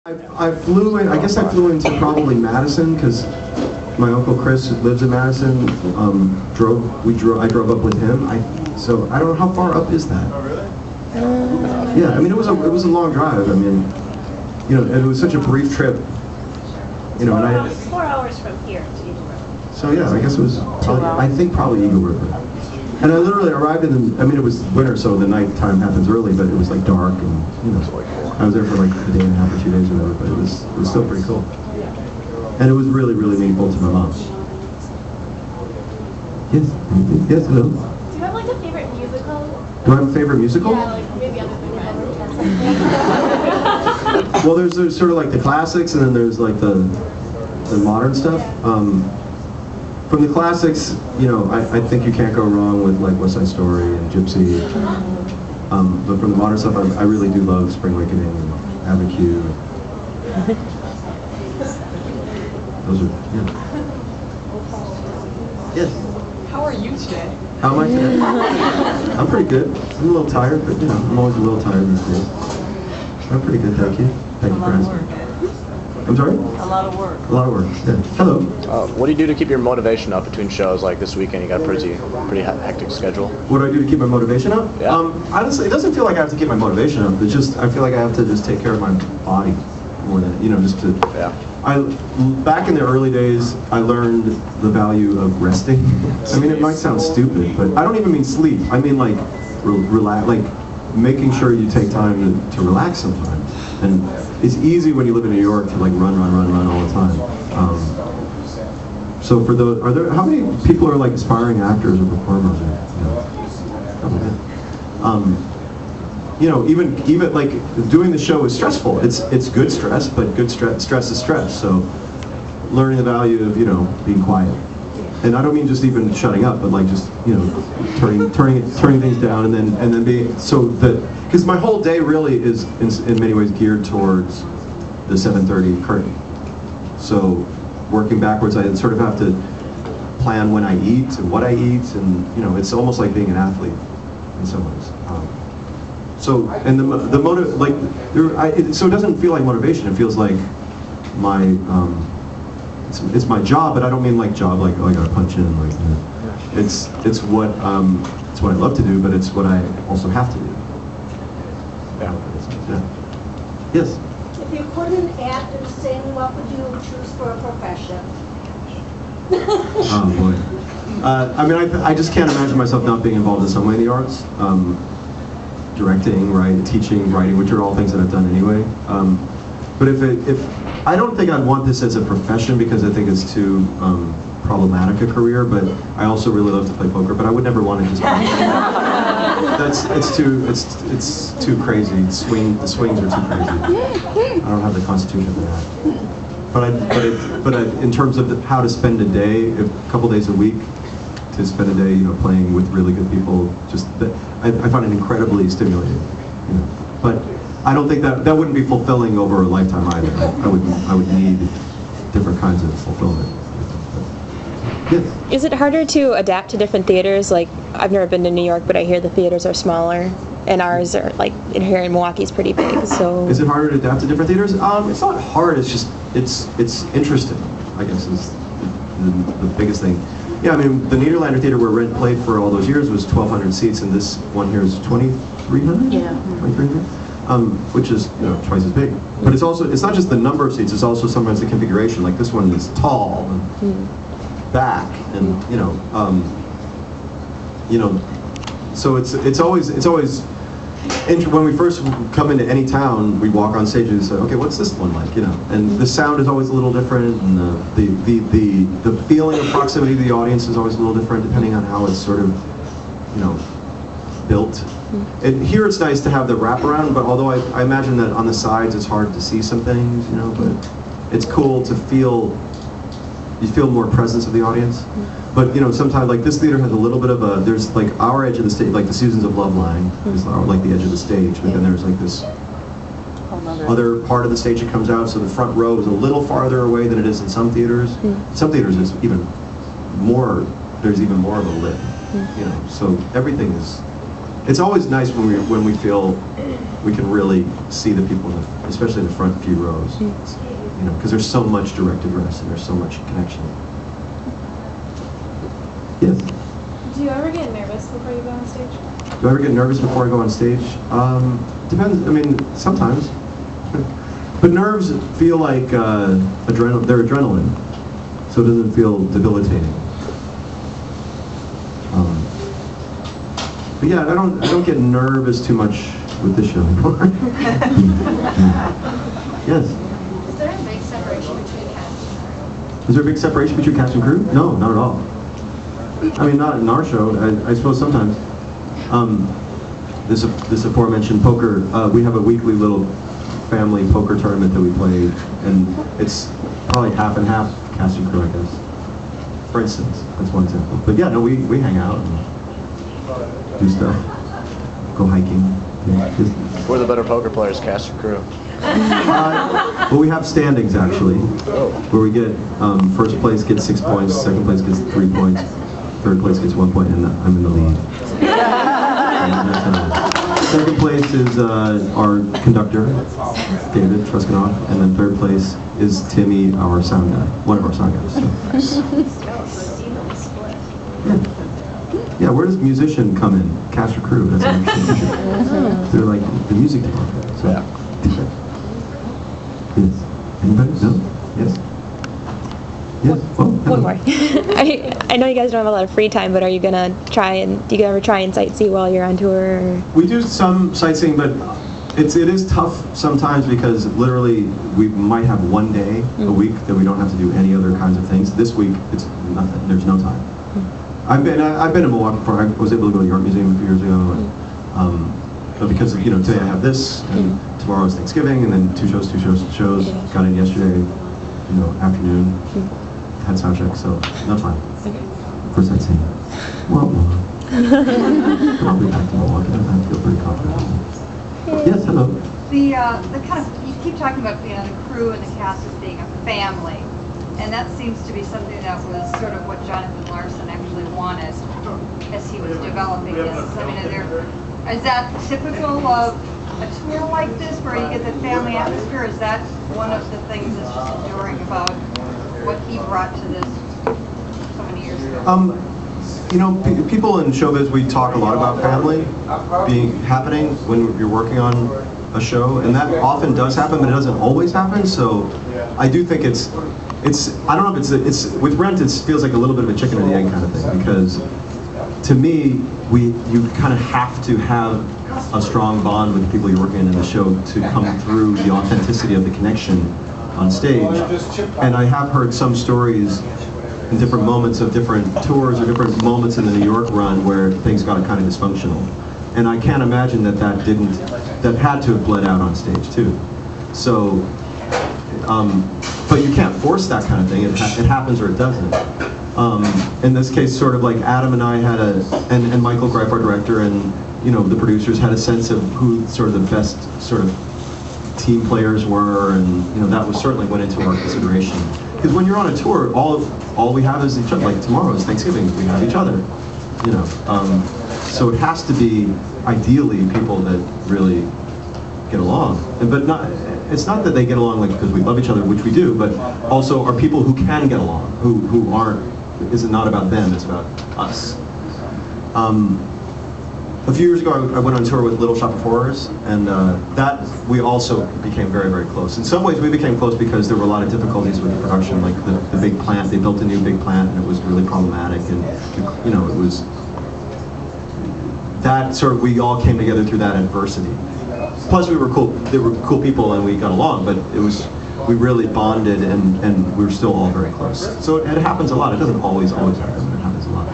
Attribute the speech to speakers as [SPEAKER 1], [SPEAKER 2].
[SPEAKER 1] I flew in. I guess I flew into probably Madison because my uncle Chris lives in Madison. I drove up with him. So I don't know how far up is that. Yeah, I mean it was a long drive. I mean, it was such a brief trip. And
[SPEAKER 2] 4 hours from here to Eagle River.
[SPEAKER 1] So yeah, I guess it was. Probably Eagle River. And I literally arrived it was winter, so the night time happens early, but it was like dark, and I was there for like a day and a half or 2 days or whatever, but it was still pretty cool. And it was really, really meaningful to my mom. Yes, hello.
[SPEAKER 2] Do you have like a favorite musical?
[SPEAKER 1] Do I have a favorite musical?
[SPEAKER 2] Yeah, like maybe other than that.
[SPEAKER 1] Well, there's sort of like the classics, and then there's like the modern stuff. From the classics, I think you can't go wrong with like West Side Story and Gypsy. But from the modern stuff, I really do love Spring Awakening and Avenue Q. Those are, yeah. Yes.
[SPEAKER 3] How are you today?
[SPEAKER 1] How am I today? I'm pretty good. I'm a little tired, but I'm always a little tired these days. I'm pretty good, thank you. Thank you for asking. I'm sorry?
[SPEAKER 3] A lot of work.
[SPEAKER 1] A lot of work, yeah. Hello.
[SPEAKER 4] What do you do to keep your motivation up between shows? Like this weekend, you got a pretty hectic schedule.
[SPEAKER 1] What do I do to keep my motivation up?
[SPEAKER 4] Yeah.
[SPEAKER 1] Honestly, it doesn't feel like I have to keep my motivation up. It's just, I feel like I have to just take care of my body more than, just to...
[SPEAKER 4] Yeah.
[SPEAKER 1] Back in the early days, I learned the value of resting. I mean, it might sound stupid, but I don't even mean sleep. I mean like, relax, like making sure you take time to relax sometimes. And it's easy when you live in New York to like run all the time. So for those, how many people are like aspiring actors or performers? Even like doing the show is stressful. It's good stress, but good stress is stress. So learning the value of being quiet. And I don't mean just even shutting up, but like just turning things down, and then being so that, because my whole day really is in many ways geared towards the 7:30 curtain. So working backwards, I sort of have to plan when I eat and what I eat, and it's almost like being an athlete in some ways. So and the motive, like so it doesn't feel like motivation. It feels like my it's my job, but I don't mean like job like, oh, I gotta punch in, like it's what I love to do, but it's what I also have to do. Yeah. Yes.
[SPEAKER 5] If you couldn't act and sing, what would you choose for a profession?
[SPEAKER 1] Oh boy. I just can't imagine myself not being involved in some way in the arts. Directing, teaching, writing, which are all things that I've done anyway. But if I don't think I'd want this as a profession, because I think it's too problematic a career. But I also really love to play poker. But I would never want to just. It's too crazy. The swings are too crazy. I don't have the constitution for that. But in terms of how to spend a day, a couple days a week, to spend a day, playing with really good people, I find it incredibly stimulating. But I don't think that wouldn't be fulfilling over a lifetime either. I would need different kinds of fulfillment. Yes.
[SPEAKER 6] Is it harder to adapt to different theaters? Like, I've never been to New York, but I hear the theaters are smaller, and ours are like here in Milwaukee is pretty big. So
[SPEAKER 1] is it harder to adapt to different theaters? It's not hard. It's just it's interesting, I guess, is the biggest thing. Yeah, I mean, the Nederlander Theater where Red played for all those years was 1,200 seats, and this one here is 2,300?
[SPEAKER 6] Yeah.
[SPEAKER 1] 2,300? Which is, twice as big. But it's not just the number of seats, it's also sometimes the configuration. Like this one is tall and back, and, so it's always, when we first come into any town, we walk on stage and say, okay, what's this one like, and the sound is always a little different, and the feeling of proximity to the audience is always a little different depending on how it's sort of, built. And here it's nice to have the wraparound, but although I imagine that on the sides it's hard to see some things, but it's cool to feel more presence of the audience. But sometimes like this theater has a little bit of there's like our edge of the stage, like the Seasons of Love line is like the edge of the stage, but then there's like this other part of the stage that comes out, so the front row is a little farther away than it is in some theaters. Some theaters it's even more, there's even more of a lip, so everything is it's always nice when we feel we can really see the people, especially in the front few rows. You know, because there's so much direct address and there's so much connection. Yes.
[SPEAKER 2] Do you ever get nervous before you go on stage?
[SPEAKER 1] Do I ever get nervous before I go on stage? Depends. I mean, sometimes. But nerves feel like they're adrenaline, so it doesn't feel debilitating. But yeah, I don't get nervous too much with this show anymore. Yes.
[SPEAKER 2] Is there a big separation between cast and crew?
[SPEAKER 1] Is there a big separation between cast and crew? No, not at all. I mean, not in our show. I suppose sometimes. This aforementioned poker. We have a weekly little family poker tournament that we play, and it's probably half and half cast and crew, I guess. For instance, that's one example. But yeah, no, we hang out and do stuff, go hiking. Yeah,
[SPEAKER 4] Who are the better poker players, cast or crew?
[SPEAKER 1] well, we have standings actually, where we get first place gets 6 points, second place gets 3 points, third place gets 1 point, and I'm in the lead. Second place is our conductor, David Truskanoff, and then third place is Timmy, our sound guy, one of our sound guys. So. Yeah, where does musician come in? Cast or crew? That's an interesting issue. They're like the music department. So.
[SPEAKER 4] Yeah.
[SPEAKER 1] Yes. Anybody? No? Yes? Yes? Well,
[SPEAKER 6] One more. I know you guys don't have a lot of free time, but are you gonna do you ever try and sightsee while you're on tour? Or?
[SPEAKER 1] We do some sightseeing, but it is tough sometimes because literally we might have one day a week that we don't have to do any other kinds of things. This week it's nothing. There's no time. I've been in Milwaukee before. I was able to go to the art museum a few years ago, and, but because today I have this, and tomorrow is Thanksgiving, and then two shows. Got in yesterday, afternoon. Had sound check, so no time for sightseeing. Well. I'll be back to Milwaukee. I feel pretty confident. Yes, hello.
[SPEAKER 3] The kind of, you keep talking about being on the crew and the cast as being a family, and that seems to be something that was sort of what Jonathan Larson actually wanted as he was developing this. I mean, is that typical of a tour like this where you get the family atmosphere? Is that one of the things that's just enduring about what he brought to this so many years ago?
[SPEAKER 1] People in showbiz, we talk a lot about family happening when you're working on a show, and that often does happen, but it doesn't always happen. So I do think it's I don't know if it's with Rent, it feels like a little bit of a chicken and the egg kind of thing, because to me, you kind of have to have a strong bond with the people you're working in the show to come through the authenticity of the connection on stage. And I have heard some stories in different moments of different tours or different moments in the New York run where things got kind of dysfunctional. And I can't imagine that had to have bled out on stage too. So, but you can't force that kind of thing. It happens or it doesn't. In this case, sort of like Adam and I had and Michael Greif, our director, and the producers had a sense of who sort of the best sort of team players were, and that was certainly went into our consideration. Because when you're on a tour, all we have is each other. Like tomorrow is Thanksgiving, we have each other. So it has to be ideally people that really get along, but it's not that they get along like because we love each other, which we do, but also are people who can get along, who aren't. It's not about them, it's about us. A few years ago, I went on tour with Little Shop of Horrors, and that we also became very, very close. In some ways, we became close because there were a lot of difficulties with the production, like the big plant. They built a new big plant, and it was really problematic, and it was that sort of, we all came together through that adversity. Plus, we were cool. They were cool people, and we got along. But we really bonded, and we were still all very close. So it happens a lot. It doesn't always happen, but it happens a lot.